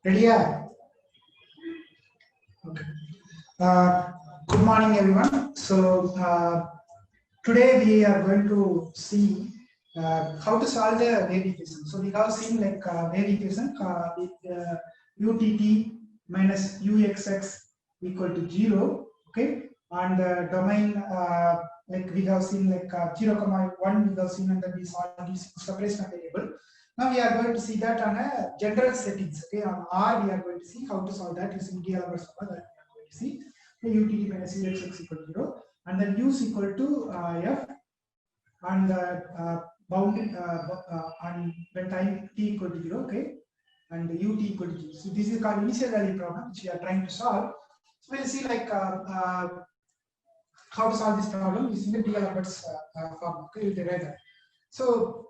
Ready? Okay. Good morning, everyone. So today we are going to see how to solve the wave equation. So we have seen like wave equation with utt minus uxx equal to 0. Okay, and the domain like we have seen like 0, 1 we have seen, and then we solve this separation of variable. Now we are going to see that on a general settings. Okay, on R we are going to see how to solve that using D'Alembert formula. That we are going to see the utt minus uxx equal to 0, and then u is equal to f, and the boundary and when time t equal to 0. Okay, and ut equal to 0. So this is called initial value problem, which we are trying to solve. So we'll see like how to solve this problem using the D'Alembert's formula. Okay, we'll derive that. So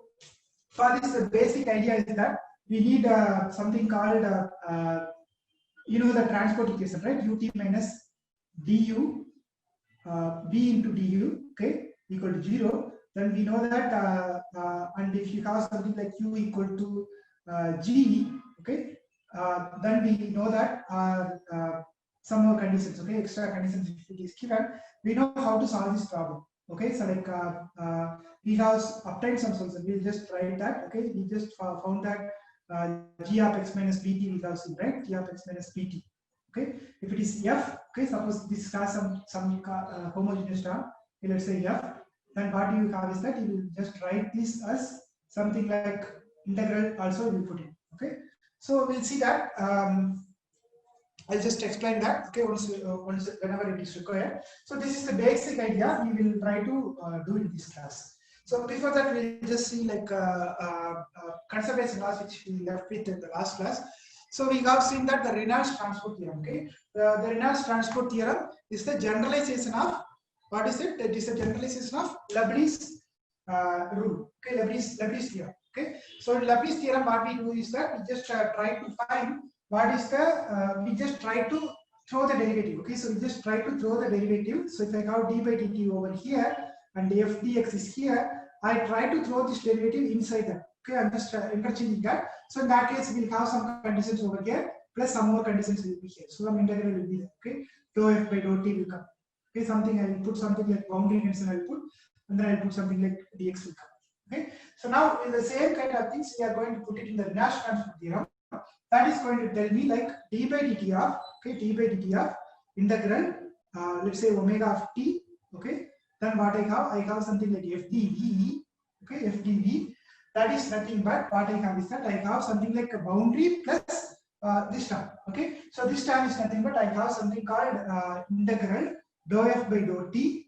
for this, the basic idea is that we need something called the transport equation, right? Ut minus du v into du, okay, equal to 0. Then we know that and if you have something like u equal to g, okay, then we know that some more conditions, okay, extra conditions if it is given, we know how to solve this problem. Okay, so like we have obtained some solution. We'll just write that. Okay, we just found that g of x minus bt we have seen, right? G of x minus bt. Okay, if it is f, okay, suppose this has some homogeneous term, okay, let's say f, then what you have is that you will just write this as something like integral also you put in. Okay, so we'll see that. I'll just explain that. Okay, once whenever it is required. So this is the basic idea. We will try to do in this class. So before that, we'll just see like conservation laws which we left with in the last class. So we have seen that the Reynolds transport theorem. Okay, the Reynolds transport theorem is the generalization of what is it? It is a generalization of Lebesgue rule. Okay, Lebesgue theorem. Okay, so in Lebesgue theorem, what we do is that we just try to find what is the we just try to throw the derivative. Okay, so we just try to throw the derivative. So if I have d by dt over here and f dx is here, I try to throw this derivative inside that. Okay, I'm just interchanging that. So in that case, we'll have some conditions over here plus some more conditions will be here. So some integral will be there. Okay, dou f by dou t will come. Okay, something I will put something like boundary condition I will put, and then I will put something like dx will come. Okay, so now in the same kind of things we are going to put it in the Reynolds transport theorem. That is going to tell me like d by dt of, okay, d by dt of integral let's say omega of t. Okay, then what I have something like f dv. Okay, f dv, that is nothing but what I have is that I have something like a boundary plus this term. Okay, so this term is nothing but I have something called integral dou f by dou t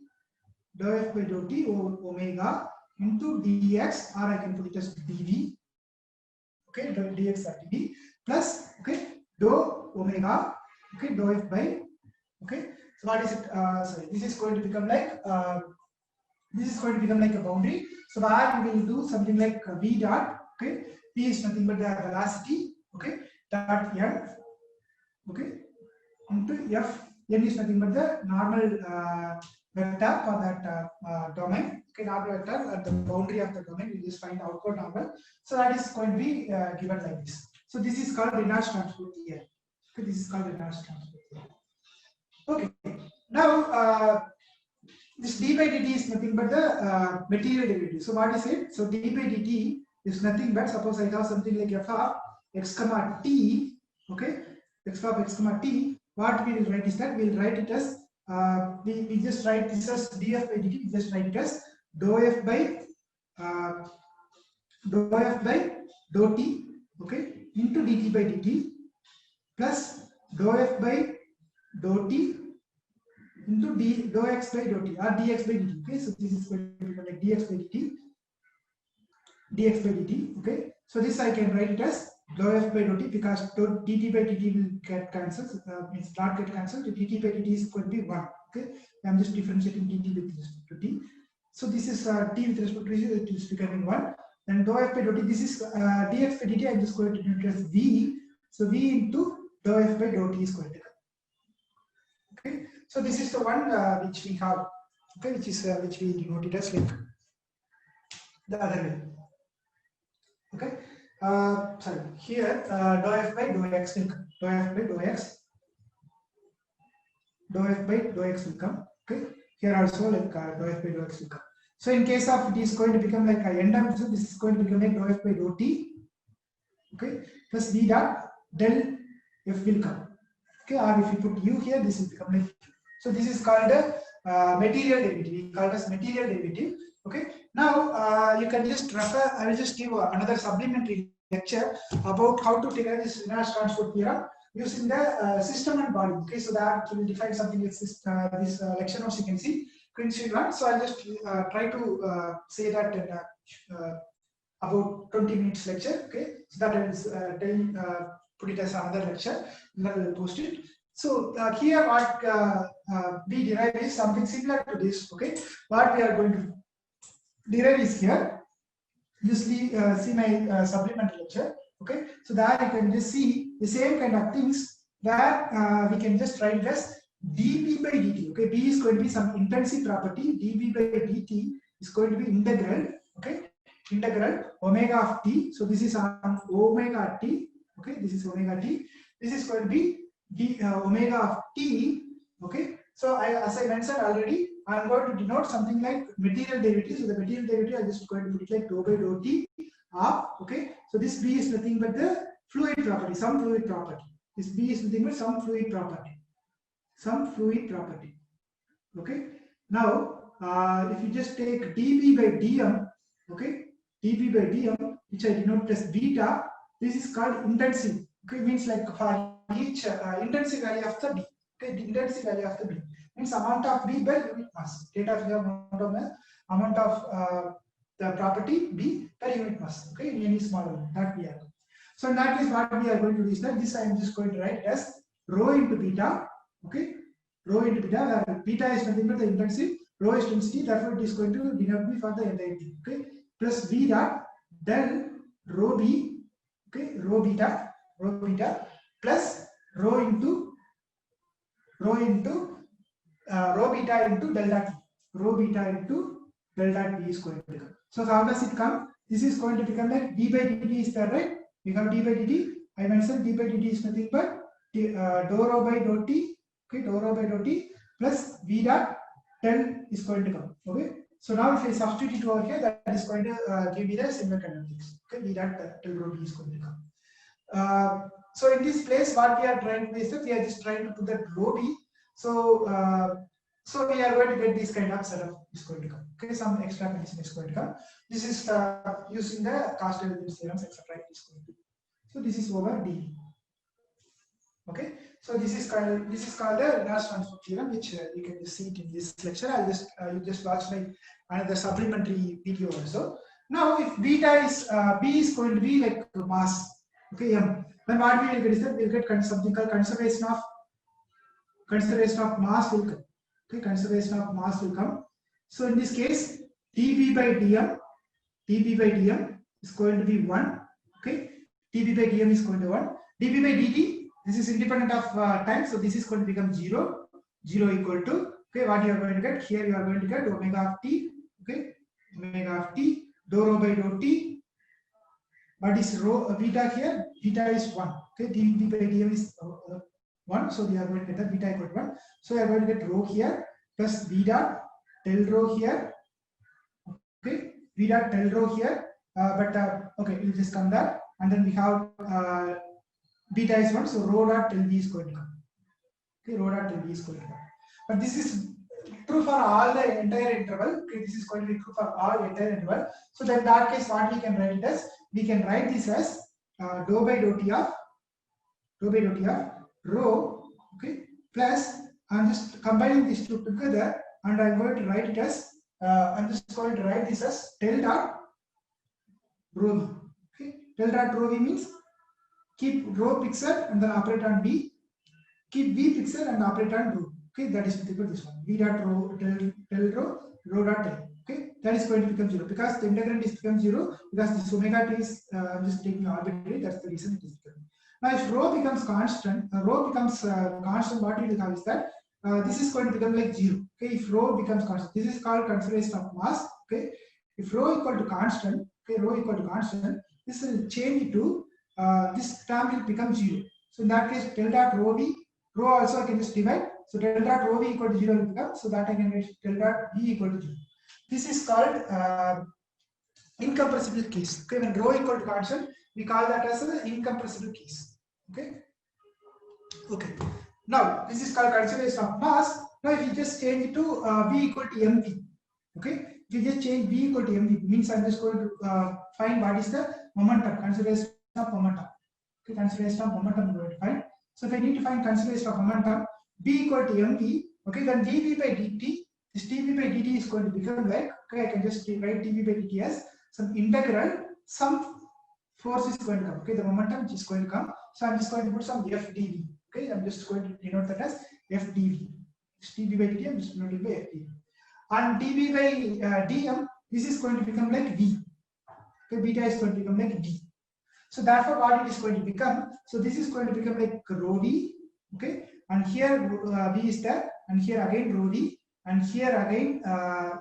over omega into dx, or I can put it as dv. Okay, dx or dv plus, okay, dou omega, okay, dou f by, okay, so what is it? Sorry, this is going to become like a boundary. So where you will do something like v dot, okay, p is nothing but the velocity, okay, dot n, okay, into f, n is nothing but the normal vector for that domain. Okay, normal vector at the boundary of the domain, we just find outward normal. So that is going to be given like this. So this is called Reynolds transport theorem. Okay, this is called Reynolds transport theorem. Okay, now this d by dt is nothing but the material derivative. So what is it? So d by dt is nothing but, suppose I have something like f of x comma t. Okay, f of x comma t. What we will write is that we will write it as we just write this as df by dt. We just write it as dou f by dou t. Okay, into dt by dt plus dou f by dou t into dou x by dou t, or dx by dt. Okay, so this is going to become like dx by dt. Okay, so this I can write it as dou f by dou t, because dt by dt will get cancelled, means not get cancelled. Dt by dt is going to be 1. Okay, I'm just differentiating dt with respect to t. So this is t with respect to t, it is becoming 1. And dou f by dou t, this is dx by dt, I'm just going to do it as v. So v into dou f by dou t is going to come. Okay, so this is the one which we have. Okay, which we denoted as like the other way. Okay, sorry, here dou f by dou x will come. Dou f by dou x. Dou f by dou x will come. Okay. Here also like dou f by dou x will come. So in case of it is going to become like end up, so this is going to become like dou f by dou t. Okay. Plus v dot del f will come. Okay. Or if you put u here, this will become like q. So this is called a material derivative. We call it as material derivative. Okay. Now you can just refer. I will just give another supplementary lecture about how to derive this Reynolds transport theorem using the system and volume. Okay, so that will define something like this. This lecture notes you can see. So I'll just try to say that in about 20 minutes lecture. Okay, so that I will put it as another lecture, and then we'll post it. So here what we derive is something similar to this. Okay, what we are going to derive is here. Just see my supplementary lecture. Okay, so that you can just see the same kind of things where we can just write it as dB by dt. Okay, B is going to be some intensive property. dB by dt is going to be integral. Okay, integral omega of t. So this is on omega t. Okay, this is omega t. This is going to be omega of t. Okay, so as I mentioned already, I am going to denote something like material derivative. So the material derivative, I am just going to put it like dou by dou t of. Okay, so this B is nothing but the fluid property, some fluid property. This B is nothing but some fluid property, some fluid property. Okay, now if you just take dB by dm, okay, dB by dm, which I denote as beta, this is called intensive. Okay, means like for each intensive value of the B. Okay, the intensive value of the B means amount of B by unit mass. Data amount of the property B per unit mass. Okay, in any small amount that we have. So in that case, what we are going to do is that this I am just going to write as rho into beta. Okay, rho into beta, where beta is nothing but the intensive, rho is density, therefore it is going to denote me for the entire thing. Okay, plus V dot del rho B. Okay, rho beta plus rho beta into delta t. Rho beta into delta t is going to become. So how does it come? This is going to become like d by dt is there, right? We have d by dt. I mentioned d by dt is nothing but dou rho by dou t. Okay, dou rho by dou t plus v dot del is going to come. Okay. So now if I substitute it over here, that is going to give me the similar kind of things. Okay, v dot del rho b is going to come. So in this place, what we are trying to do is that we are just trying to put that rho b. So we are going to get this kind of setup is going to come. Okay, some extra condition is going to come. This is using the cost element theorems, etc. So this is over d. Okay, so this is called the Reynolds transport theorem, which you can just see it in this lecture. I'll just you just watch my another supplementary video also. Now, if beta is B is going to be like mass. Okay, m. Then what we will get is that we'll get something called conservation of mass will come. Okay, conservation of mass will come. So in this case, dB by dm is going to be 1. Okay, dB by dm is going to 1. dB by dt, this is independent of time, so this is going to become 0. 0 equal to, okay, what you are going to get here, you are going to get omega of t. Okay, omega of t, dou rho by dou t. What is rho beta here? Beta is 1. Okay, dB by dm is 1, so we are going to get the beta equal to 1. So we are going to get rho here plus v dot del rho here. Okay, v dot del rho here. Okay, we'll just come there, and then we have beta is 1, so rho dot del v is going to come. Okay, rho dot del v is going to come. But this is true for all the entire interval. Okay, this is going to be true for all entire interval. So then in that case, what we can write it as? We can write this as dou by dou t of rho, okay, plus I'm just combining these two together, and I'm going to write it as I'm just going to write this as del dot rho v. Okay, del dot rho v means keep rho fixed and then operate on v, keep v fixed and operate on rho. Okay, that is equal to this one, v dot rho del rho dot del. Okay, that is going to become 0 because the integrand is become 0 because this omega t is I'm just taking arbitrary. That's the reason it is becoming. Now, if rho becomes constant, what we will have is that this is going to become like 0. Okay, if rho becomes constant, this is called conservation of mass. Okay, if rho equal to constant, okay, rho equal to constant, this will change to this term will become 0. So in that case, del dot rho v, rho also I can just divide. So del dot rho v equal to 0 will become, so that I can write del dot v equal to 0. This is called incompressible case. Okay, when rho equal to constant, we call that as an incompressible case. Okay. Okay. Now this is called conservation of mass. Now if you just change it to v equal to mv, okay, if you just change v equal to mv, means I'm just going to find what is the momentum, conservation of momentum. Okay, conservation of momentum I'm going to find. So if I need to find conservation of momentum, v equal to mv, okay, then dv by dt, this dv by dt is going to become like, okay, I can just write dv by dt as some integral, some force is going to come, okay, the momentum is going to come. So I'm just going to put some f dv. Okay, I'm just going to denote that as f dv. This dv by dt, I'm just denoting by f dv. And dv by dm, this is going to become like v. Okay, beta is going to become like d. So therefore, what it is going to become? So this is going to become like rho v. Okay, and here v is there, and here again rho v, and here again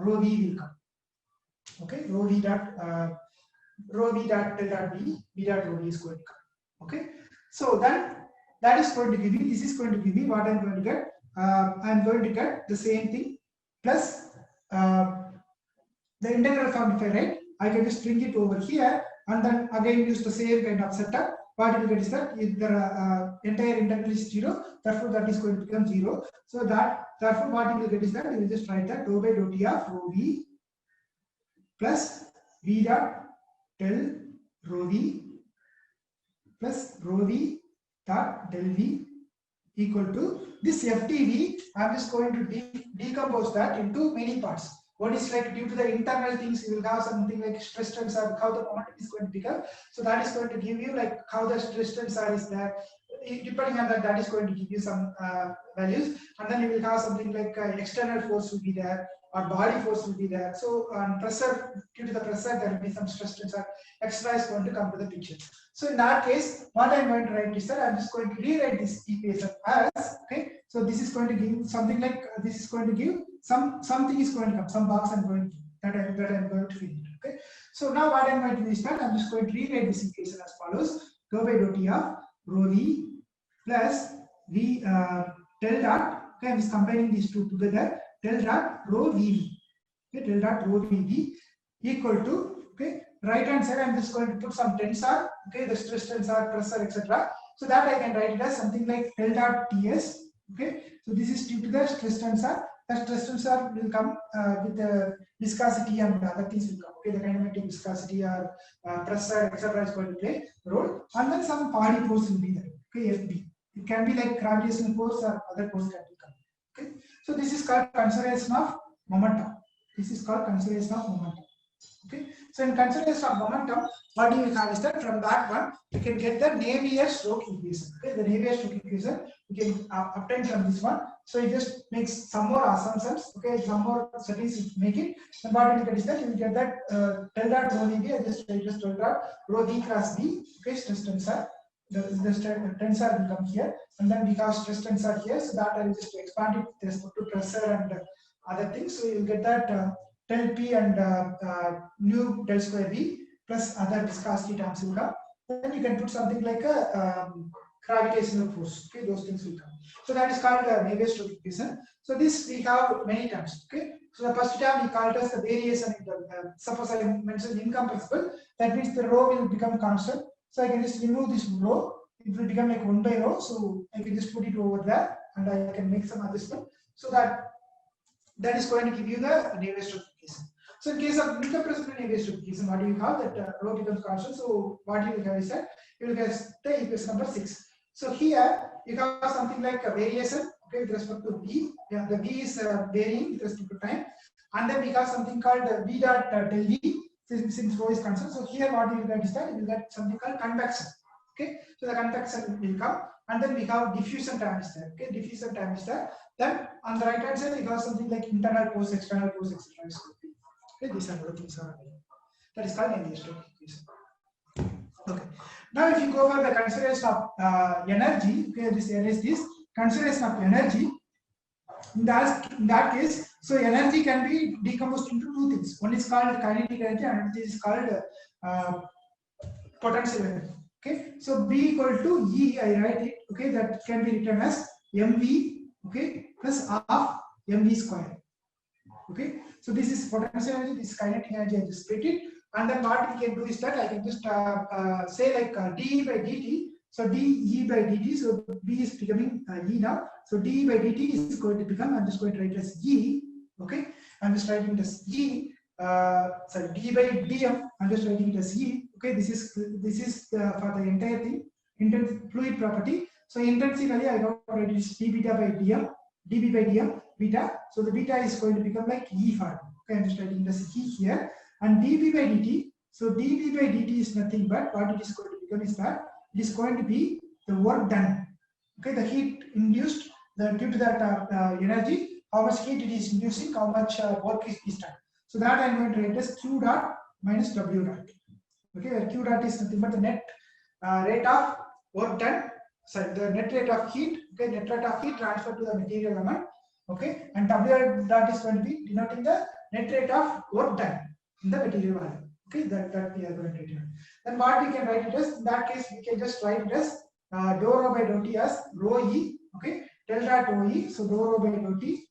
rho v will come. Okay, rho v dot del dot v dot rho v is going to come. Okay, so then that is going to give me, this is going to give me what I'm going to get. I'm going to get the same thing plus the integral form. If I write, I can just bring it over here and then again use the same kind of setup. What you will get is that if the entire integral is 0, therefore that is going to become 0. So that therefore what you will get is that you will just write that dou by dou t of rho v plus v dot del rho v plus rho v dot del v equal to this FdV. I'm just going to decompose that into many parts. One is like due to the internal things, you will have something like stress tensor, how the momentum is going to become. So that is going to give you like how the stress tensor is there. Depending on that, that is going to give you some values. And then you will have something like external force will be there, or body force will be there. So pressure, due to the pressure, there will be some stress tensor extra is going to come to the picture. So in that case, what I'm going to write is that I'm just going to rewrite this equation as, okay, so this is going to give something like this is going to give something is going to come, some box I'm going to that I'm going to fill it. Okay, so now what I'm going to do is that I'm just going to rewrite this equation as follows: dou by dou t of rho v plus v del dot. Okay, I'm just combining these two together. Del dot rho vv. Okay, del dot rho vv equal to, okay, right hand side I'm just going to put some tensor, okay, the stress tensor, pressure, etc. So that I can write it as something like del dot ts. Okay, so this is due to the stress tensor. The stress tensor will come with the viscosity and other things will come. Okay, the kinematic viscosity or pressure, etc. is going to play a role, and then some body force will be there. Okay, FB. It can be like gravitational force or other force can come. Okay, so this is called conservation of momentum. This is called conservation of momentum. Okay, so in consideration of momentum, what you have is that from that one you can get the Navier-Stokes equation. Okay, the Navier-Stokes equation you can obtain from this one. So you just make some more assumptions. Okay, some more settings you make it. And what you get is that you will get that del dot rho v. I just del dot rho v cross v. Okay, stress tensor. The tensor will come here, and then we have stress tensor here. So that I will just expand it with respect to pressure and other things. So you will get that. Del P and nu del square V plus other viscosity terms will come. Then you can put something like a gravitational force. Okay, those things will come. So that is called Navier-Stokes equation. So this we have many terms. Okay, so the first term we call it as the variation in the suppose I mentioned incompressible. That means the rho will become constant. So I can just remove this rho. It will become like 1 by rho. So I can just put it over there, and I can make some adjustment so that is going to give you the Navier-Stokes equation. So in case of incompressible Navier-Stokes equation, what do you have? That rho becomes constant. So what you will have is that you will get the equation number 6. So here you have something like a variation, okay, with respect to v. Yeah, the v is varying with respect to time, and then we have something called v dot del v since rho is constant. So here what you will get is that you will get something called convection. Okay, so the convection will come, and then we have diffusion time is there. Okay, diffusion time is there. Then on the right hand side we have something like internal force, external force, etc. Okay, these are the things are available. That is called Navier-Stokes equation. Okay. Now if you go for the consideration of energy, okay, this is this consideration of energy. In that case, so energy can be decomposed into two things. One is called kinetic energy, and this is called potential energy. Okay, so B equal to E, I write it. Okay, that can be written as mv, okay, plus half mv square. Okay, so this is potential energy, this is kinetic energy. I just split it, and then what we can do is that I can just say like dE by dt. So dE by dt. So B is becoming E now. So dE by dt is going to become. I'm just going to write as E. Okay, I'm just writing it as E. Sorry, d by dm. I'm just writing it as E. Okay, this is for the entire thing, fluid property. So intensively, I got to write is d beta by dm, dB by dm beta. So the beta is going to become like E form. Okay, I'm just writing this E here, and dB by dt. So dB by dt is nothing but what it is going to become is that it is going to be the work done. Okay, the heat induced due to that energy, how much heat it is inducing, how much work is done. So that I'm going to write as Q dot minus W dot. Okay, where Q dot is nothing but the net rate of work done. Sorry, the net rate of heat. Okay, net rate of heat transferred to the material amount. Okay, and W dot is going to be denoting the net rate of work done in the material value. Okay, that we are going to write. Then what we can write it as, in that case we can just write it as dou rho by dou t as rho e. Okay, del dot rho e. So dou rho by dou t,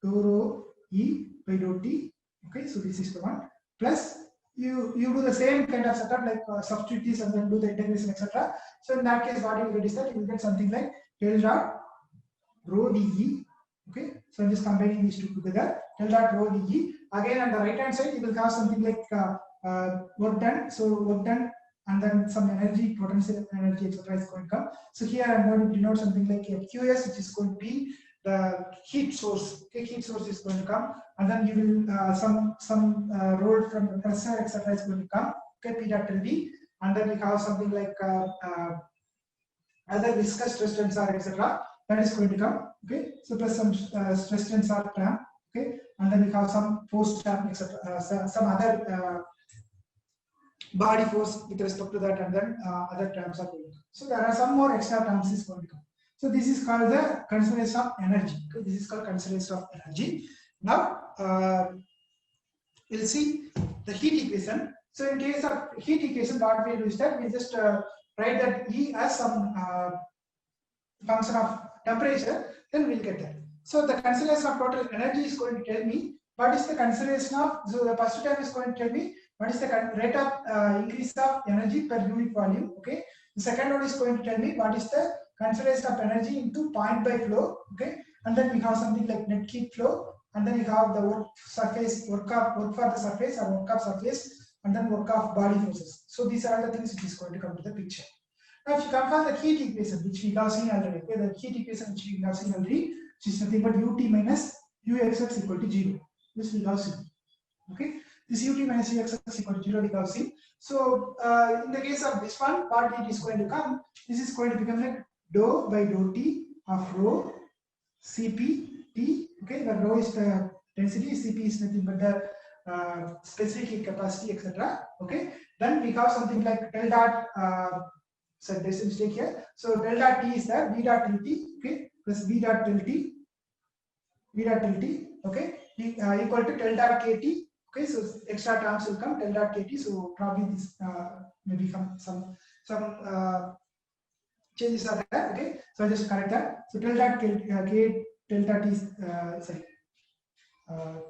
dou rho e by dou t. Okay, so this is the one. Plus you do the same kind of setup, like substitute this and then do the integration, etc. So in that case, what you will get is that you will get something like del dot rho dE. Okay, so I'm just combining these two together. Del dot rho dE. Again, on the right hand side, you will have something like work done. So work done, and then some energy, potential energy, etc. is going to come. So here I'm going to denote something like a QS, which is going to be the heat source. Okay, heat source is going to come, and then you will some roll from the pressure, etc. is going to come. Okay, P dot LV, and then we have something like other viscous stress tensor, etc. that is going to come. Okay, so plus some stress tensor term. Okay, and then we have some force term, etc. Some other body force with respect to that, and then other terms are going to come. So there are some more extra terms is going to come. So this is called the conservation of energy. Okay, this is called conservation of energy. Now we'll see the heat equation. So in case of heat equation, what we do is that we just write that E as some function of temperature, then we'll get that. So the conservation of total energy is going to tell me what is the conservation of, so the first term is going to tell me what is the rate of increase of energy per unit volume. Okay, the second one is going to tell me what is the conservation of energy into point by flow. Okay, and then we have something like net heat flow, and then you have the work surface, work for the surface, or work of surface, and then work of body forces. So these are the things which is going to come to the picture. Now if you come for the heat equation, which we have seen already, okay, the heat equation which we have seen already, which is nothing but ut minus uxx equal to 0. This we have seen. Okay, this ut minus uxx equal to 0 we have seen. So in the case of this one, what it is going to come, this is going to become like dou by dou t of rho Cp T. Okay, the rho is the density, Cp is nothing but the specific heat capacity, etc. Okay, then we have something like del dot. So there's a mistake here. So del dot T is there, V dot del T. Okay, plus V dot del T. V dot del T. Okay, equal to del dot KT. Okay, so extra terms will come, del dot KT. So probably this maybe some changes are there. Okay, so I just correct that. So del dot K delta T, sorry,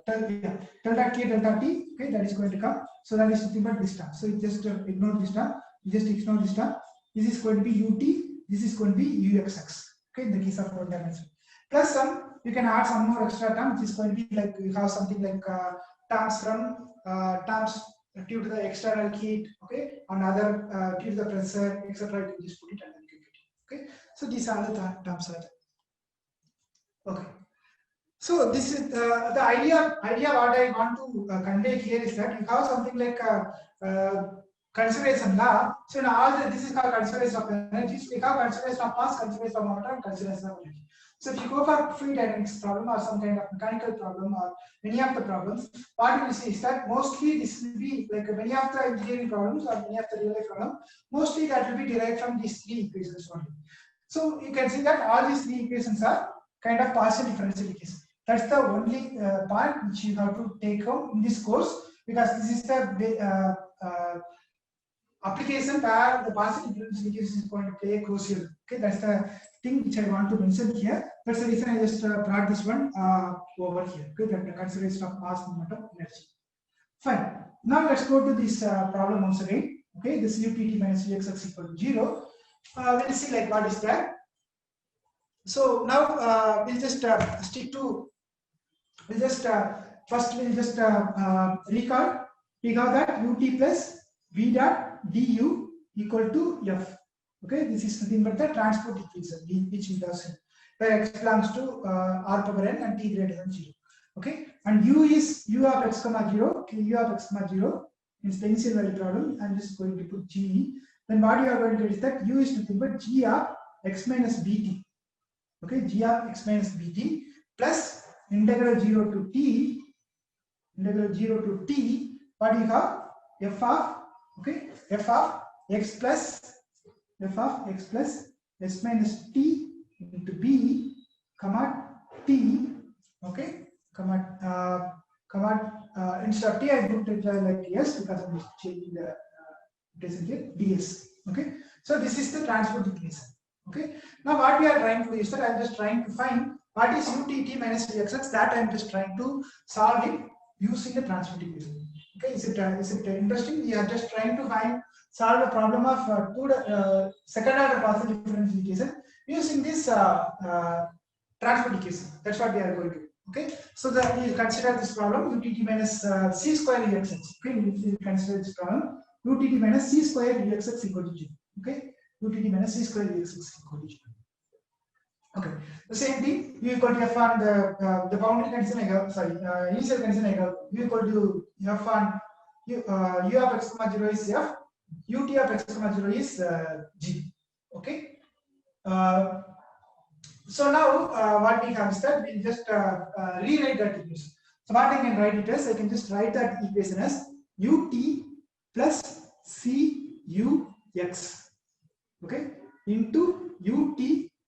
del dot K delta T. Okay, that is going to come. So that is nothing but this term. So you just ignore this term. You just ignore this term. This is going to be ut. This is going to be uxx. Okay, in the case of one dimension. Plus some, you can add some more extra term, which is going to be like you have something like terms from terms due to the external heat, okay, and other due to the pressure, etc. You can just put it and then you get it. Okay, so these are the terms are there. Okay, so this is the idea. What I want to convey here is that you have something like conservation law. So in all this is called conservation of energy. So we have conservation of mass, conservation of matter, and conservation of energy. So if you go for fluid dynamics problem or some kind of mechanical problem or any of the problems, what you will see is that mostly this will be like many of the engineering problems or many of the real life problems, mostly that will be derived from these three equations only. So you can see that all these three equations are kind of partial differential equations. That's the only part which you have to take home in this course, because this is the application where the partial differential equation is going to play a crucial. Okay, that's the thing which I want to mention here. That's the reason I just brought this one over here. Okay, that the consideration of mass, momentum, energy. Fine. Now let's go to this problem once again. Okay, this utt minus uxx equal to 0. We'll see like what is that. So now we'll just stick to. We'll just first we'll just recall that ut plus v dot du equal to f. Okay, this is nothing but the transport equation which we does where x belongs to r power n and t greater than 0. Okay, and u is u of x comma 0. Okay, u of x comma 0 means the initial value problem. I'm just going to put g. Then what you are going to get is that u is nothing but g of x minus bt. Okay, g of x minus bt plus integral 0 to t what you have f of f of x plus s minus t into b comma t. Okay, instead of t I put it like s because I'm just changing the ds. Okay, so this is the transport equation. Okay, now what we are trying to do is that I'm just trying to find what is utt minus uxx. That I'm just trying to solve it using the transport equation. Okay, is it interesting? We are just trying to solve the problem of second order partial differential equation using this transport equation. That's what we are going to do. Okay, so that we consider this problem utt minus c square uxx. Okay, we consider this problem utt minus c square uxx equal to 0. Okay, utt minus c square uxx equal to 0. Okay, the same thing u equal to f on the boundary condition I have, sorry, initial condition I have u equal to f on u of x comma 0 is f, ut of x comma 0 is g. Okay, so now what we have is that we'll just rewrite that equation. So what I can write it as, I can just write that equation as ut plus cux, okay, into ut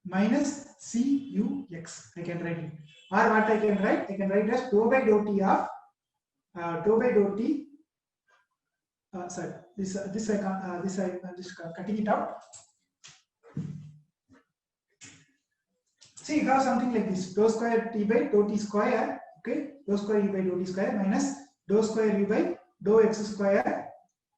minus cux. I can write it, or what I can write as dou by dou t of sorry, this I can I'm just cutting it out. See, you have something like this: dou square t by dou t square. Okay, dou square u by dou t square minus dou square u by dou x square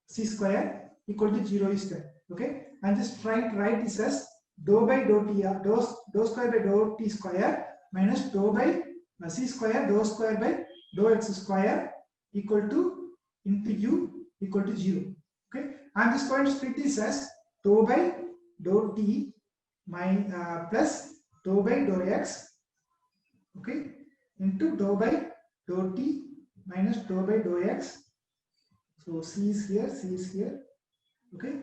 c square equal to 0 is there. Okay, I'm just trying to write this as dou by dou t dou square by dou t square minus dou by c square dou square by dou x square equal to into u equal to 0. Okay, I'm just going to split this as dou by dou t plus dou by dou x, okay, into dou by dou t minus dou by dou x. So c is here, okay,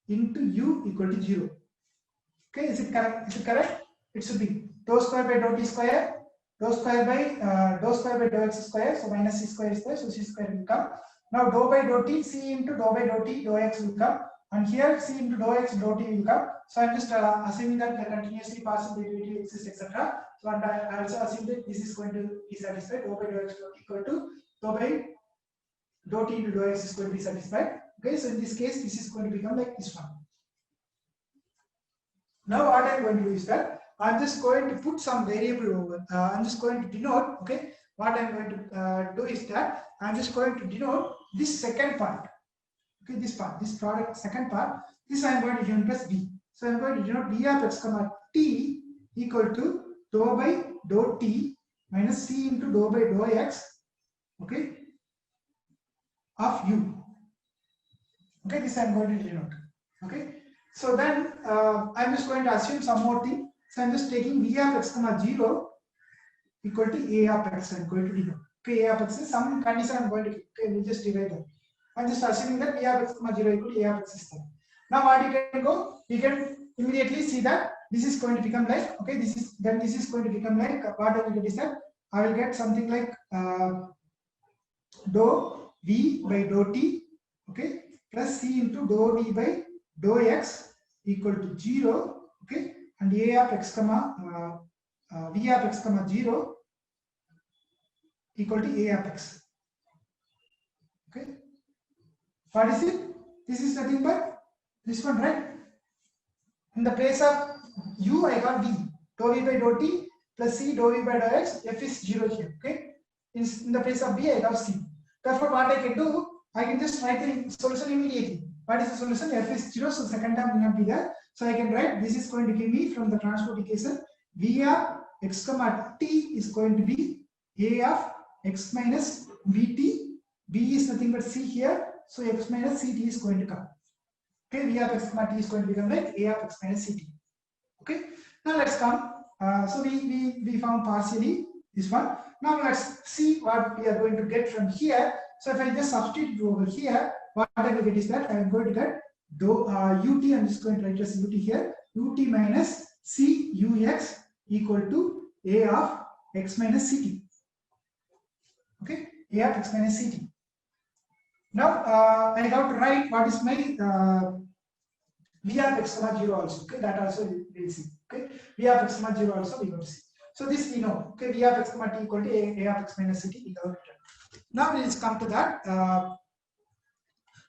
into u equal to 0. Okay, is it correct? It should be dou square by dou t square, dou square by dou x square. So minus c square is there, so c square will come. Now dou by dou t, c into dou by dou t dou x will come, and here c into dou x dou t will come. So I'm just assuming that the continuously partial derivative exists, etc. So and I also assume that this is going to be satisfied. Dou by dou x equal to dou by dou t into dou x is going to be satisfied. Okay, so in this case, this is going to become like this one. Now what I'm going to do is that I'm just going to put some variable over. I'm just going to denote. Okay, what I'm going to do is that I'm just going to denote this second part. Okay, this product second part. This I'm going to denote as b. So I'm going to denote b of x comma t equal to dou by dou t minus c into dou by dou x. Okay, of u. Okay, this I'm going to denote. Okay, so then I'm just going to assume some more thing. So I'm just taking v of x comma 0 equal to a of x. I'm going to denote. Okay, a of x is some condition I'm going to keep. Okay, we'll just divide that. I'm just assuming that v of x comma 0 equal to a of x is there. Now what you can go, you can immediately see that this is going to become like, okay, this is going to become like, what I will get is that I will get something like dou v by dou t, okay, plus c into dou v by dou x equal to 0, okay, and a of x comma v of x comma 0 equal to a of x. Okay, what is it? This is nothing but this one, right? In the place of u, I got v. Dou v by dou t plus c dou v by dou x. F is 0 here. Okay. In the place of b, I got c. Therefore, what I can do, I can just write the solution immediately. What is the solution? F is 0, so second term will not be there. So I can write this is going to give me from the transport equation v of x comma t is going to be a of x minus vt. b is nothing but c here, so x minus ct is going to come. Okay, v of x comma t is going to become like a of x minus ct. Okay, now let's come. So we found partially this one. Now let's see what we are going to get from here. So if I just substitute over here, what I will get is that I am going to get dou ut, I'm just going to write as ut here, ut minus c ux equal to a of x minus ct. Okay, a of x minus ct. Now I have to write what is my v of x comma 0 also. Okay, that also we will see. Okay, v of x comma 0 also we will see. So this we know. Okay, v of x comma t equal to a of x minus ct. We have written. Now we will come to that.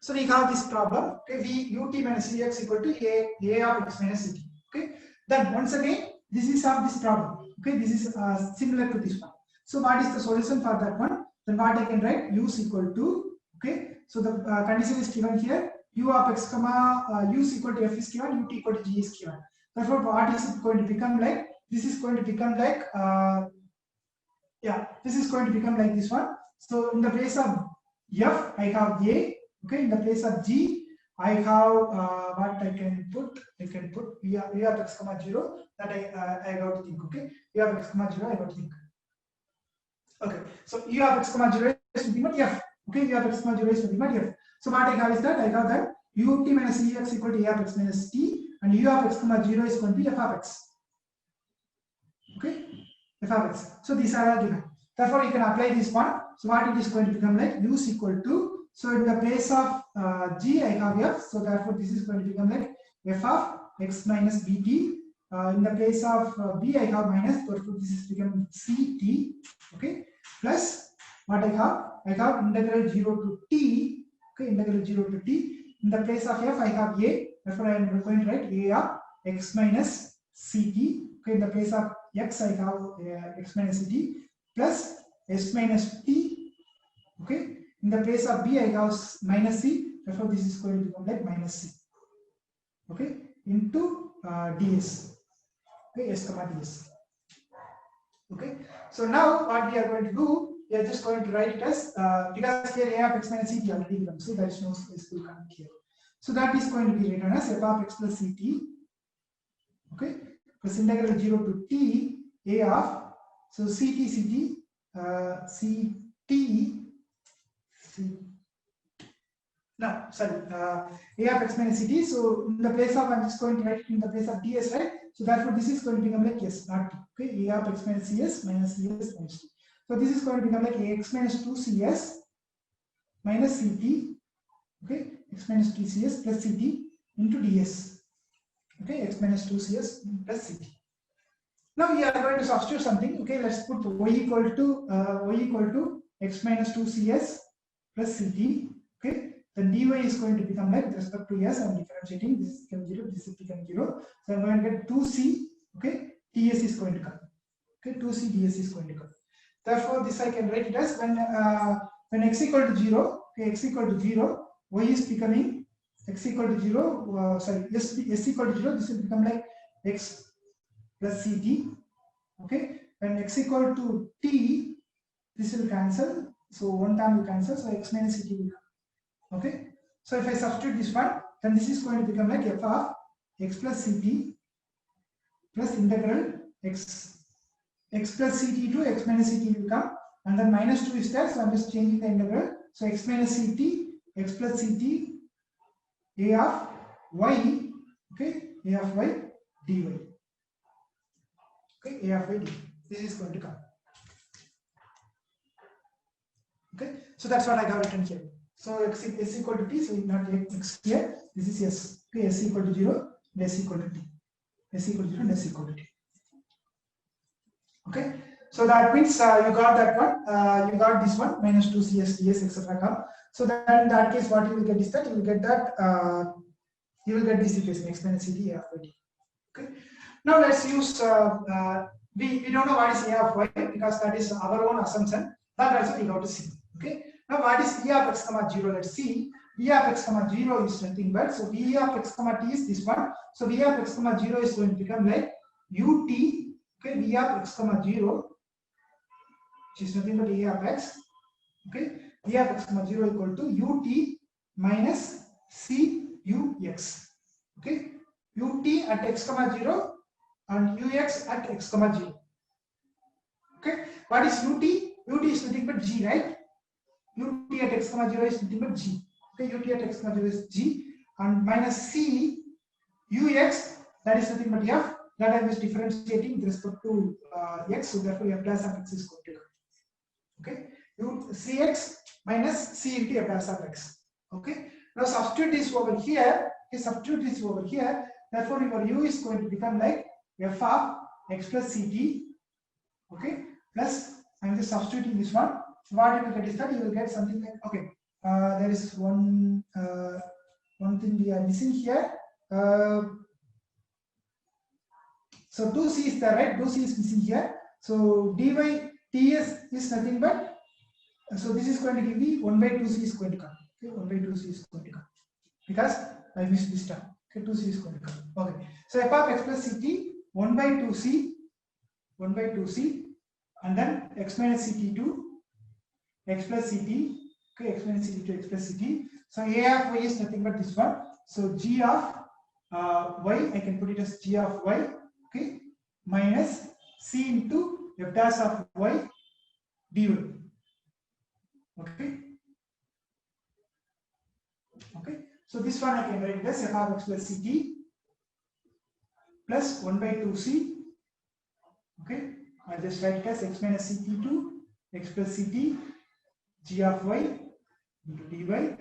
So we have this problem. Okay, v ut minus cx equal to a of x minus ct. Okay, then once again this is of this problem. Okay, this is similar to this one. So what is the solution for that one? Then what I can write, u is equal to, okay, so the condition is given here, u of x comma u is equal to f is given, ut equal to g is given. Therefore, what is it going to become like? This is going to become like, this is going to become like this one. So in the place of f, I have a. Okay, in the place of g, I have what I can put. I can put v of x comma 0. That I got to think. Okay, v of x comma 0. I got to think. Okay, so u of x comma 0 is nothing but f. Okay, u of x comma 0 is nothing but f. So what I have is that I have that ut minus ex equal to a of x minus t, and u of x comma 0 is going to be f of x. Okay, f of x. So these are given. Therefore, you can apply this one. So what it is going to become like, u is equal to, so in the place of g, I have f. So therefore, this is going to become like f of x minus bt. In the place of b, I have minus. Therefore, this is becoming ct. Okay, plus what I have integral 0 to t. Okay, integral 0 to t. In the place of f, I have a. Therefore, I am going to write a of x minus ct. Okay, in the place of x, I have x minus ct plus s minus t. Okay, in the place of b, I have minus c. Therefore, this is going to become like minus c. Okay, into ds. Okay, s comma ds. Okay, so now what we are going to do, we are just going to write it as because here a of x minus ct already comes, so there is no space to come here. So that is going to be written as f of x plus ct. Okay, plus integral 0 to t a of, so ct no, sorry, a of x minus ct. So in the place of, I'm just going to write it in the place of ds, right? So therefore, this is going to become like yes, not t. Okay, a of x minus cs minus cs minus t. So this is going to become like x minus 2 cs minus ct. Okay, x minus 2 cs plus ct into ds. Okay, x minus 2 cs plus ct. Now we are going to substitute something. Okay, let's put y equal to x minus 2 cs plus ct. Okay, then dy is going to become like with respect to s. I'm differentiating. This become 0. This is become 0. So I'm going to get 2c. Okay, ts is going to come. Okay, 2c ds is going to come. Therefore, this I can write it as when x equal to 0. Okay, x equal to 0. Y is becoming x equal to 0. S equal to 0. This will become like x plus ct. Okay, when x equal to t, this will cancel. So one term will cancel. So x minus ct will come. Okay, so if I substitute this one, then this is going to become like f of x plus ct plus integral x plus ct to x minus ct will come, and then minus 2 is there. So I'm just changing the integral. So x minus ct, x plus ct, a of y. Okay, a of y dy. Okay, a of y dy. This is going to come. Okay, so that's what I got written here. So x is equal to t, so not x here. This is s. Okay, s equal to 0, and s equal to t. S equal to 0 and s equal to t. Okay, so that means you got that one. You got this one minus 2 cs ds etc. So then in that case, what you will get is that you will get that you will get this equation x minus ct a of y. Okay. Now let's use we don't know what is a of y because that is our own assumption. That also we got to see. Okay. Now what is e of x comma 0? Let's see. E of x comma 0 is nothing but, so v of x comma t is this one. So v of x comma 0 is going to become like ut. Okay, v of x comma 0, which is nothing but a of x. Okay, v of x comma 0 equal to ut minus cux. Okay, ut at x comma 0 and ux at x comma 0. Okay, what is ut? Ut is nothing but g, right? Ut at x comma 0 is nothing but g. Okay, ut at x comma 0 is g, and minus c ux, that is nothing but f. That I was differentiating with respect to x, so therefore f dash of x is going to come. Okay, cx minus c into f dash of x. Okay, now substitute this over here. Okay, substitute this over here. Therefore, your u is going to become like f of x plus ct. Okay, plus I am just substituting this one. So what you will get is that you will get something like, okay, there is one thing we are missing here. So 2c is there, right? 2c is missing here. So dy ts is nothing but, so this is going to give me 1 by 2c is going to come. Okay, 1 by 2c is going to come because I missed this term. Okay, 2c is going to come. Okay, so f of x plus ct 1 by 2c, and then x minus ct to x plus ct. Okay, x minus ct to x plus ct. So a of y is nothing but this one. So g of y, I can put it as g of y. Okay, minus c into f dash of y dy. Okay. Okay. So this one I can write as f of x plus ct plus 1 by 2c. Okay. I just write it as x minus ct to x plus ct g of y into dy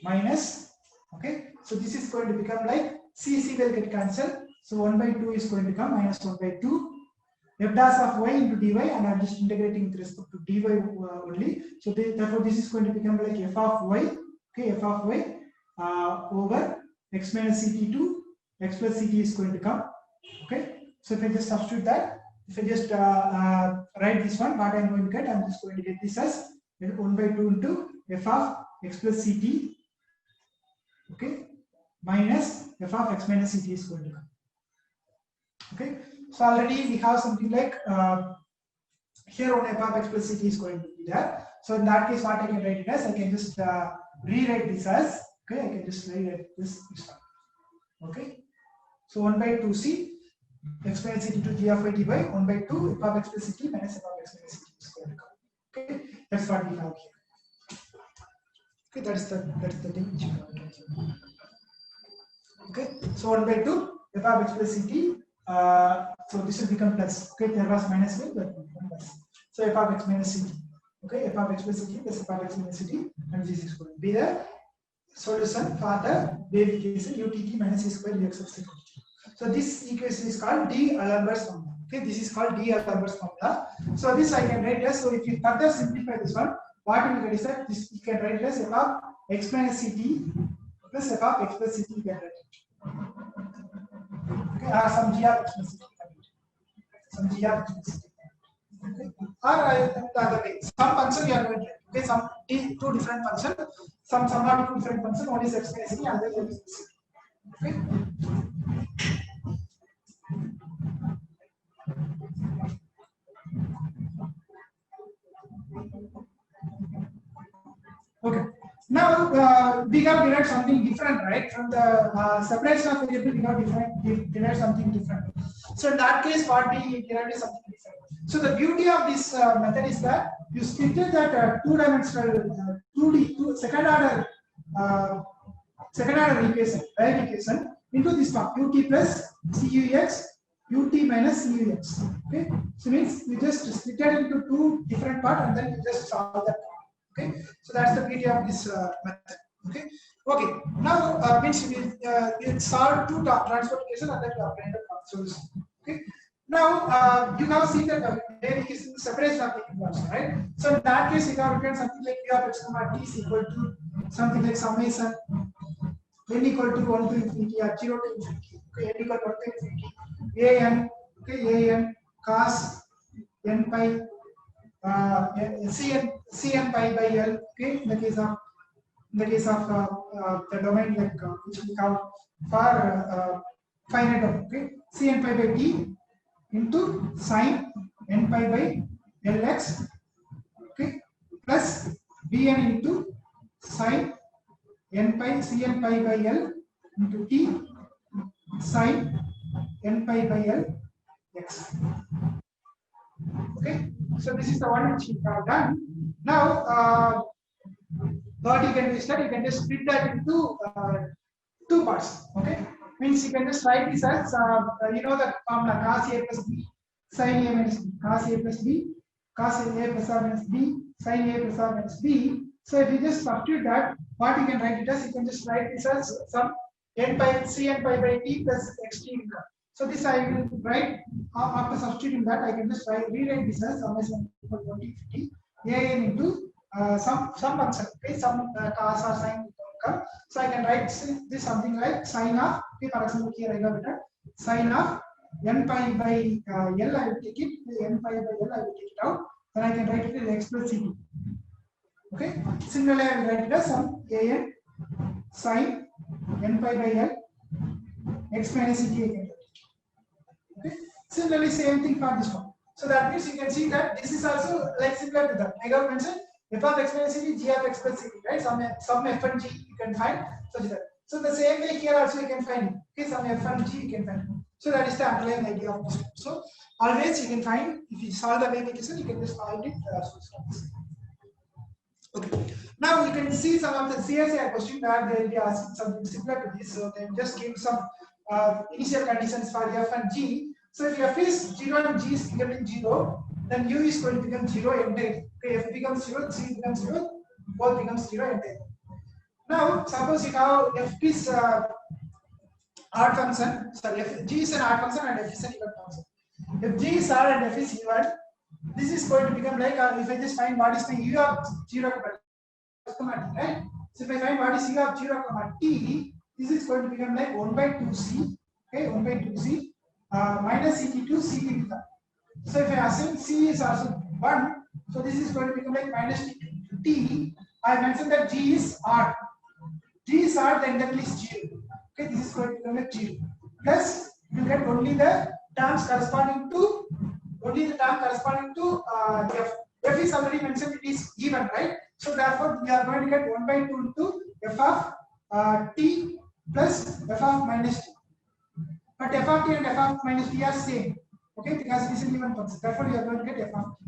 minus. Okay. So this is going to become like c will get cancelled. So 1 by 2 is going to come minus 1 by 2 f dash of y into dy, and I am just integrating with respect to dy only. So therefore this is going to become like f of y. Okay, f of y over x minus ct to x plus ct is going to come. Okay, so if I just substitute that, if I just write this one, what I am going to get, I am just going to get this as 1 by 2 into f of x plus ct. Okay, minus f of x minus ct is going to come. Okay, so already we have something like here on f of x plus ct is going to be there. So in that case, what I can write it as, I can just rewrite this as, okay, I can just rewrite this one. Okay, so 1 by 2c x minus ct to g of y dy, 1 by 2 f of x plus ct minus f of x minus ct is going to come. Okay, that's what we have here. Okay, that's the thing which you have. Okay, so 1 by 2 f of x plus ct. So this will become plus. Okay, there was minus here, but plus. So f of x minus ct. Okay, f of x plus ct plus f of x minus ct, and this is going to be the solution for the wave equation utt minus c square dx of c. So this equation is called D'Alembert's formula. Okay, this is called D'Alembert's formula. So this I can write as, so if you further simplify this one, what you will get is that this you can write as f of x minus ct plus f of x plus ct, you can write it. Okay, or some g of x plus ct. Some g of x plus ct. Okay. Or the other way, some function you are going to write. Okay, some two different functions, some are two different functions. One is x minus ct, other is ct. Okay. Okay. Now we have derived something different, right? From the separation of variable, we have derived something different. So in that case, what we derived is something different. So the beauty of this method is that you split that two-dimensional 2D second order equation, right, equation into this form ut plus cux, ut minus cux. Okay, so means you just split it into two different parts and then you just solve that. Okay, so that's the beauty of this method. Okay, okay. Now means we solve two transportation and then we apply the solution. Okay, Now you now see that there is separation of the inverse, right? So in that case, you have written something like p of x comma t is equal to something like summation n equal to 1 to infinity or 0 to infinity. Okay, n equal to 1 to infinity. A n, okay, a n cos n pi cn pi by l. Okay, in the case of the domain like which we count for finite. Okay, cn pi by t into sin n pi by lx, okay, plus bn into sin n pi cn pi by l into t sin n pi by l x. Okay, so this is the one which we have done. Now what you can do is that you can just split that into two parts. Okay, means you can just write this as you know the formula cos a plus b sin a minus b, cos a plus b, cos a plus r minus b, sin a plus r minus b. So if you just substitute that, what you can write it as, you can just write this as some n pi cn pi by t plus xt income. So this I will write after substituting that, I can just rewrite this as summation equal to 2050 an into some function, okay, some cos or sin income. So I can write this something like sin of, okay, for example here I have written sin of n pi by l, I will take it, n pi by l I will take it out, then I can write it as x plus ct. Okay, similarly I will write it as some an sin n pi by l x minus ct I can write. Okay, similarly same thing for this one. So that means you can see that this is also like similar to that. I have mentioned f of x minus ct, g of x plus ct, right? Some f and g you can find such that. So the same way here also you can find, okay, some f and g you can find. So that is the underlying idea of this. So always you can find, if you solve the wave equation, you can just find it. Okay. Now you can see some of the CSI question where they will be asking something similar to this. So they just give some initial conditions for f and g. So if f is 0 and g is becoming 0, then u is going to become 0 entirely. Okay, f becomes 0, g becomes 0, both becomes 0 entirely. Now suppose you have f is odd function, sorry, f g is an odd function and f is an even function. If g is odd and f is even, this is going to become like if I just find what is the u of 0 comma t, right? So if I find what is u of 0 comma t, this is going to become like 1 by 2c, okay, 1 by 2c minus ct to ct to the. So if I assume c is also 1, so this is going to become like minus t to t. I mentioned that g is odd. G is odd, then that is 0. Okay, this is going to become like 0. Plus you get only the terms corresponding to f. F is already mentioned, it is even, right? So therefore we are going to get 1 by 2 into f of t plus f of minus t. But f of t and f of minus t are same, okay, because it is an even function. Therefore you are going to get f of t.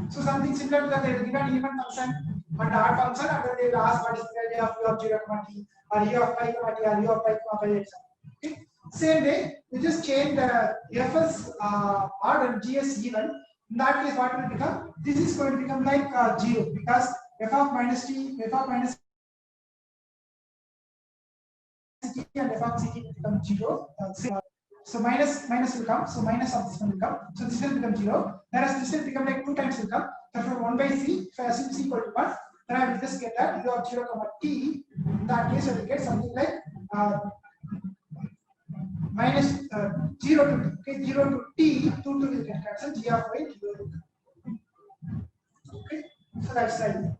So something similar to that, they will give an even function and odd function, and then they will ask what is the value of u of 0 comma t, or u of pi comma t, or u of pi comma pi, etc. Okay. Same way, we just change the f as odd and g as even. In that case, what will become? This is going to become like 0, because f of minus t, f of minus t and f of ct will become 0. So minus will come. So minus of this one will come. So this will become 0. Whereas this will become like 2 times will come. Therefore 1 by c. If I assume c equal to 1, then I will just get that u of 0 comma t. In that case, I will get something like minus 0 to t. Okay, 0 to t, 2 to will get cancelled. G of y 0 to t. Okay, so that's right.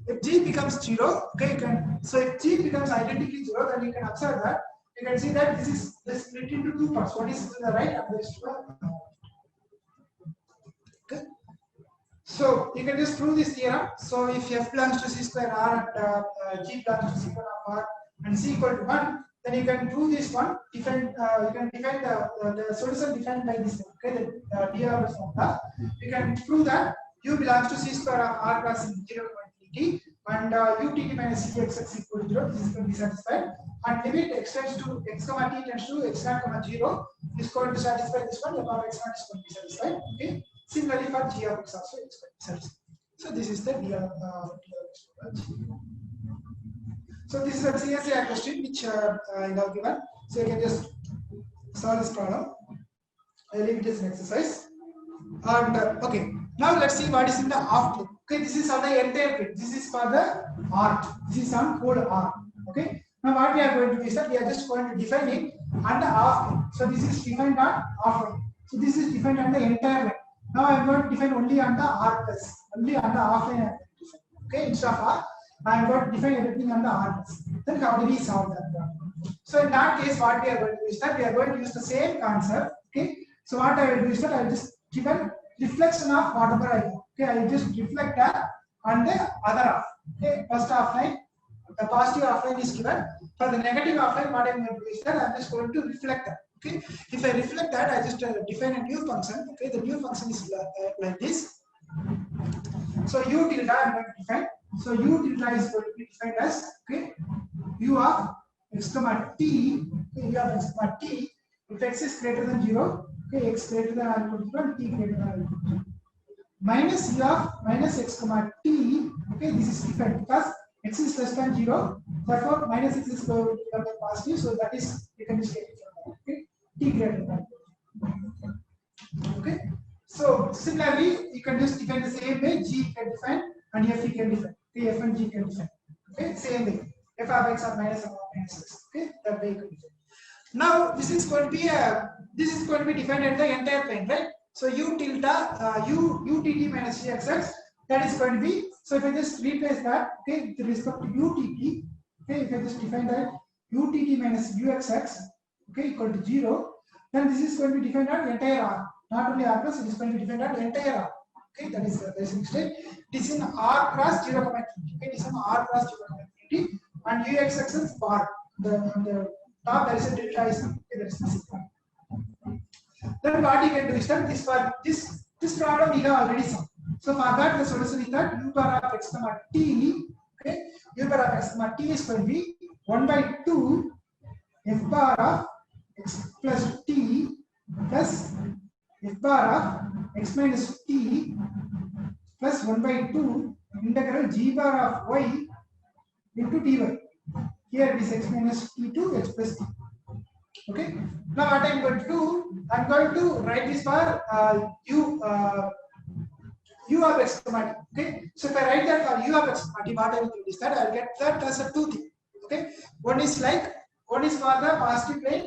If g becomes 0, okay, so if g becomes identically 0, then you can observe that. You can see that this is split into two parts. One is to the right and the rest to the left. Okay. So you can just prove this theorem. So if f belongs to c square r and g belongs to c square r and c equal to 1, then you can prove this one. You can define the solution defined by this. Okay, the DRL formula. You can prove that u belongs to c square of r plus 0 to infinity, and utt minus cx equal to 0. This is going to be satisfied. And limit x tends to x comma t tends to x naught comma 0 is going to satisfy this one. F of x naught is going to be satisfied. Okay. Similarly for g of x also it's going to be satisfied. So this is the so this is a CSI question which I have given. So you can just solve this problem. I'll leave it as an exercise. And okay, now let's see what is in the off plane. Okay, this is on the entire plane. This is for the art. This is on code R. Okay. Now what we are going to do is that we are just going to define it on the off plane. So this is defined on off plane. So this is defined on the entire line. Now I am going to define only on the R plus, only on the off line. Okay, instead of R, I am going to define everything on the R plus. Then how do we solve that problem? So in that case, what we are going to do is that we are going to use the same concept. Okay. So what I will do is that I will just give a reflection of whatever I do. Okay, I will just reflect that on the other half. Okay, first half line, the positive half line is given. For the negative half line, what I am going to do is that I am just going to reflect that. Okay, if I reflect that, I just define a new function. Okay, the new function is like this. So u tilde I am going to define. So u tilde is going to be defined as okay, u of x comma t. Okay, u of x comma t. If x is greater than 0, okay, x greater than or equal to 0, t greater than or equal to 0. Minus u of minus x comma t. Okay, this is different because x is less than 0. Therefore, minus x is going to become positive. So that is you can just get it from that. Okay, t greater than. Okay. So similarly, you can just define the same way. G can define and f you can define. Okay, f and g can define. Okay, same way. F of x or minus f of minus x. Okay, that way you can define. Now this is going to be defined at the entire plane, right? So u tilde utt minus gxx, that is going to be, so if I just replace that, okay, with respect to utt, okay, if I just define that utt minus uxx, okay, equal to 0, then this is going to be defined at entire R, not only R plus, it is going to be defined at entire R. Okay, that is the basic state. It is in R cross 0, 20. Okay, it is in R cross 0, 20, and uxx is bar. The top there is a delta is okay, there is nothing. Then what you can do is that this problem we have already solved. So for that the solution is that u bar of x comma t, okay, u bar of x comma t is going to be 1 by 2 f bar of x plus t plus f bar of x minus t plus 1 by 2 integral g bar of y into dy. Here it is x minus t to x plus t. Okay. Now what I am going to do, I am going to write this for u of x comma t. Okay. So if I write that for u of x comma t, what I will do is that I will get that as a 2 thing. Okay. One is for the positive plane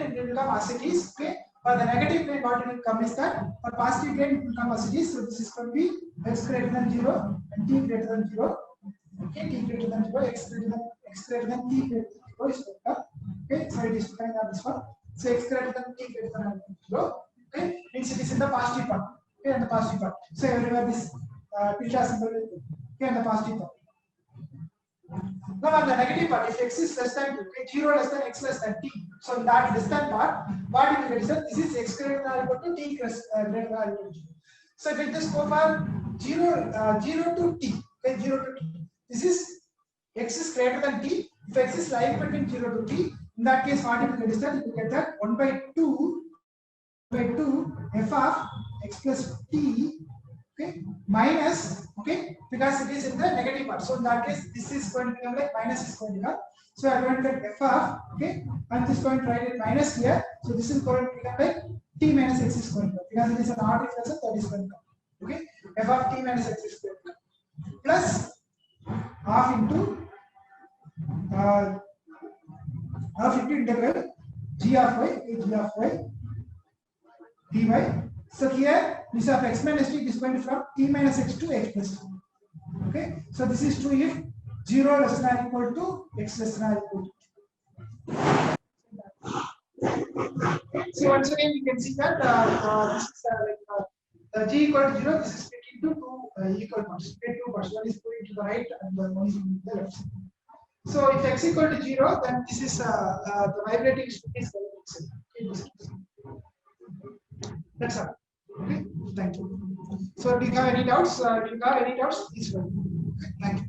it will become as it is. Okay. For the negative plane, what it will come is that for positive plane it will come as it is. So this is going to be x greater than 0 and t greater than 0. Okay, t greater than 0, x greater than t greater than 0 is going to. Okay, so it is defined on this one. So x greater than t greater than 0. Okay, means it is in the positive part. Okay, in the positive part. So everywhere this tilde symbol will be. Okay, in the positive part. Now on the negative part, if x is less than 2, okay, 0 less than x less than t. So in that less than part, what you will get is that this is x greater than or equal to t greater than or equal to 0. So if we just go for 0 to t, okay, 0 to t. This is x is greater than t. If x is lying between 0 to t, in that case, what you will get is that you will get that 1 by 2 f of x plus t, okay, minus, okay, because it is in the negative part. So in that case, this is going to become like minus is going to become. So I am going to get f of, okay, I'm just going to write it minus here. So this is going to become like t minus x is going to come because it is an odd expression that is going to come. Okay, f of t minus x is going to come plus half into integral g of y dy. So here this of x minus t is going from t minus x to x plus t. Okay, so this is true if 0 less than or equal to x less than or equal to. So once again you can see that this is the g equal to 0. This is split into two equal parts. Split two parts. One is going to the right and one is going to the left. So if x equal to 0, then this is the vibrating string is going. That's all. Okay, thank you. So if you have any doubts, please. Thank you.